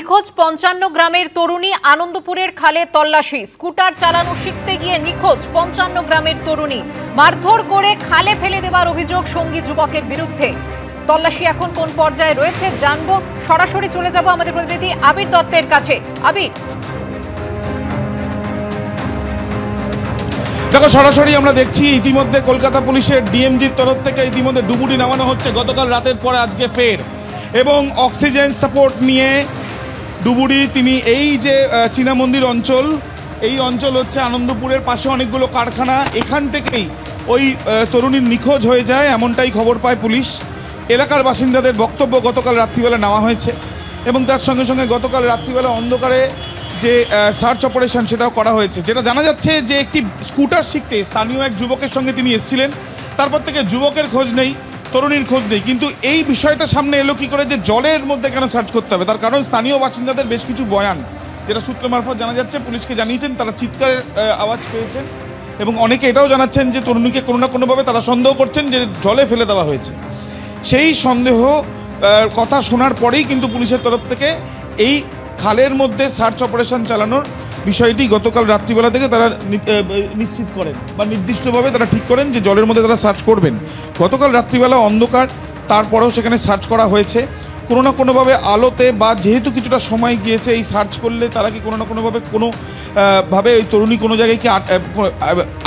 নিখোঁজ ৫৫ গ্রামের তরুণী। আনন্দপুরের খালে তল্লাশি। স্কুটার চালানো শিখতে গিয়ে নিখোঁজ ৫৫ গ্রামের তরুণী। মারধর করে খালে ফেলে দেওয়ার অভিযোগ সঙ্গী যুবকের বিরুদ্ধে। তল্লাশি এখন কোন পর্যায়ে রয়েছে জানবো। সরাসরি চলে যাব আমাদের প্রতিনিধি আবির দত্তের কাছে। আবির, দেখো সরাসরি আমরা দেখছি ইতিমধ্যে কলকাতা পুলিশের ডিএমজির তরফ থেকে ইতিমধ্যে ডুবুরি নামানো হচ্ছে গতকাল রাতের পরে আজকে ফের, এবং অক্সিজেন সাপোর্ট নিয়ে ডুবুরি তিনি এই যে চীনা মন্দির অঞ্চল, এই অঞ্চল হচ্ছে আনন্দপুরের পাশে অনেকগুলো কারখানা, এখান থেকেই ওই তরুণীর নিখোঁজ হয়ে যায় এমনটাই খবর পায় পুলিশ। এলাকার বাসিন্দাদের বক্তব্য গতকাল রাত্রিবেলা নেওয়া হয়েছে এবং তার সঙ্গে সঙ্গে গতকাল রাত্রিবেলা অন্ধকারে যে সার্চ অপারেশন সেটাও করা হয়েছে। যেটা জানা যাচ্ছে যে একটি স্কুটার শিখতে স্থানীয় এক যুবকের সঙ্গে তিনি এসেছিলেন, তারপর থেকে যুবকের খোঁজ নেই, তরুণীর খোঁজ নেই। কিন্তু এই বিষয়টা সামনে এলো কী করে যে জলের মধ্যে কেন সার্চ করতে হবে, তার কারণ স্থানীয় বাসিন্দাদের বেশ কিছু বয়ান যেটা সূত্র মারফত জানা যাচ্ছে পুলিশকে জানিয়েছেন, তারা চিৎকারের আওয়াজ পেয়েছেন এবং অনেকে এটাও জানাচ্ছেন যে তরুণীকে কোনো না কোনোভাবে তারা সন্দেহ করছেন যে জলে ফেলে দেওয়া হয়েছে। সেই সন্দেহ কথা শোনার পরেই কিন্তু পুলিশের তরফ থেকে এই খালের মধ্যে সার্চ অপারেশন চালানোর বিষয়টি গতকাল রাত্রিবেলা থেকে তারা নিশ্চিত করেন বা নির্দিষ্টভাবে তারা ঠিক করেন যে জলের মধ্যে তারা সার্চ করবেন। গতকাল রাত্রিবেলা অন্ধকার, তারপরেও সেখানে সার্চ করা হয়েছে কোনো না কোনোভাবে আলোতে, বা যেহেতু কিছুটা সময় গিয়েছে এই সার্চ করলে তারা কি কোনো না কোনোভাবে ভাবে ওই তরুণী কোনো জায়গায় কি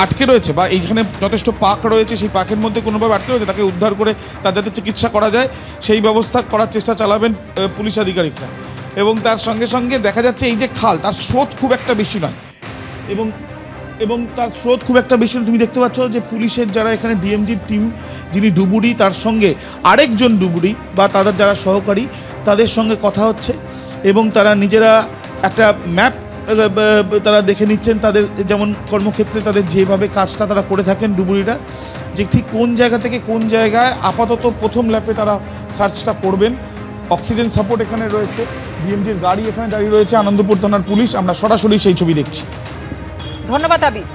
আটকে রয়েছে বা এইখানে যথেষ্ট পাক রয়েছে, সেই পাকের মধ্যে কোনোভাবে আটকে রয়েছে, তাকে উদ্ধার করে তার যাতে চিকিৎসা করা যায় সেই ব্যবস্থা করার চেষ্টা চালাবেন পুলিশ আধিকারিকরা। এবং তার সঙ্গে সঙ্গে দেখা যাচ্ছে এই যে খাল, তার স্রোত খুব একটা বেশি নয় এবং তার স্রোত খুব একটা বেশি নয়। তুমি দেখতে পাচ্ছ যে পুলিশের যারা এখানে ডিএমজির টিম, যিনি ডুবুরি, তার সঙ্গে আরেকজন ডুবুরি বা তাদের যারা সহকারী, তাদের সঙ্গে কথা হচ্ছে এবং তারা নিজেরা একটা ম্যাপ তারা দেখে নিচ্ছেন তাদের যেমন কর্মক্ষেত্রে তাদের যেভাবে কাজটা তারা করে থাকেন ডুবুরিরা, যে ঠিক কোন জায়গা থেকে কোন জায়গায় আপাতত প্রথম ল্যাপে তারা সার্চটা করবেন। অক্সিজেন সাপোর্ট এখানে রয়েছে, ডিএমজির গাড়ি এখানে দাঁড়িয়ে রয়েছে, আনন্দপুর থানার পুলিশ, আমরা সরাসরি সেই ছবি দেখছি। ধন্যবাদ আবির।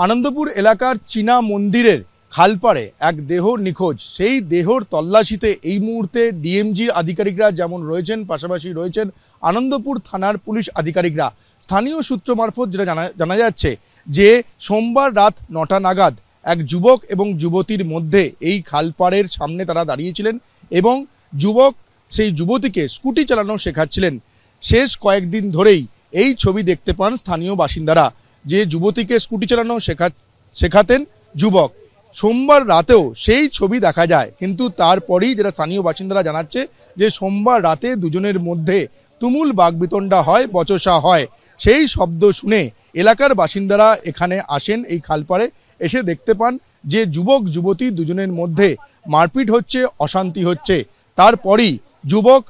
আনন্দপুর এলাকার চীনা মন্দিরের খালপাড়ে এক দেহ নিখোঁজ, সেই দেহর তল্লাশিতে এই মুহূর্তে ডিএমজির আধিকারিকরা যেমন রয়েছেন, পাশাপাশি রয়েছেন আনন্দপুর থানার পুলিশ আধিকারিকরা। স্থানীয় সূত্র মারফত যেটা জানা যাচ্ছে যে সোমবার রাত 9টা নাগাদ এক যুবক এবং যুবতীর মধ্যে এই খালপাড়ের সামনে তারা দাঁড়িয়েছিলেন এবং যুবক সেই যুবতীকে স্কুটি চালানো শেখাচ্ছিলেন। শেষ কয়েকদিন ধরেই এই ছবি দেখতে পান স্থানীয় বাসিন্দারা, যে যুবতীকে স্কুটি চালানো শেখাতেন যুবক। সোমবার রাতেও সেই ছবি দেখা যায়, কিন্তু তারপরেই যেটা স্থানীয় বাসিন্দারা জানাচ্ছে যে সোমবার রাতে দুজনের মধ্যে তুমুল বাকবিতণ্ডা হয়, বচসা হয়। সেই শব্দ শুনে এলাকার বাসিন্দারা এখানে আসেন এই খালপাড়ে, এসে দেখতে পান যে যুবক যুবতী দুজনের মধ্যে মারপিট হচ্ছে, অশান্তি হচ্ছে। তারপরই যুবক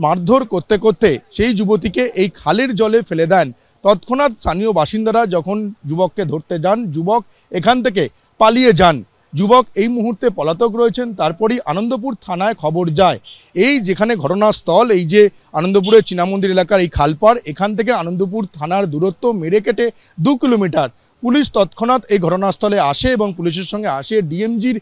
মারধর করতে করতে সেই যুবতীকে এই খালের জলে ফেলে দেন। তৎক্ষণাৎ স্থানীয় বাসিন্দারা যখন যুবককে ধরতে যান, যুবক এখান থেকে পালিয়ে যান। যুবক এই মুহূর্তে পলাতক রয়েছেন। তারপরই আনন্দপুর থানায় খবর যায়। এই যেখানে ঘটনাস্থল, এই যে আনন্দপুরের চীনা মন্দির এলাকার এই খালপাড়, এখান থেকে আনন্দপুর থানার দূরত্ব মেরে কেটে 2 কিলোমিটার। পুলিশ তৎক্ষণাৎ এই ঘটনাস্থলে আসে এবং পুলিশের সঙ্গে আসে ডিএমজির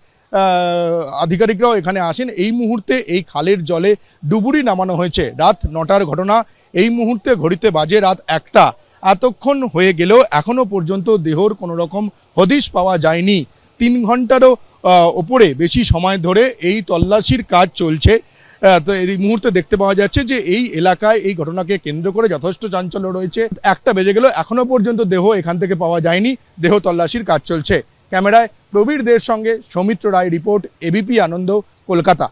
আধিকারিকরাও এখানে আসেন। এই মুহূর্তে এই খালের জলে ডুবুরি নামানো হয়েছে। রাত 9টার ঘটনা, এই মুহূর্তে ঘড়িতে বাজে রাত 1টা। এতক্ষণ হয়ে গেলেও এখনো পর্যন্ত দেহর কোনো রকম হদিশ পাওয়া যায়নি। 3 ঘন্টারও ওপরে বেশি সময় ধরে এই তল্লাশির কাজ চলছে। তো এই মুহূর্তে দেখতে পাওয়া যাচ্ছে যে এই এলাকায় এই ঘটনাকে কেন্দ্র করে যথেষ্ট চাঞ্চল্য রয়েছে। 1টা বেজে গেল, এখনো পর্যন্ত দেহ এখান থেকে পাওয়া যায়নি। দেহ তল্লাশির কাজ চলছে। ক্যামেরায় প্রবীর দের সঙ্গে সৌমিত্র রায়, রিপোর্ট, এবিপি আনন্দ, কলকাতা।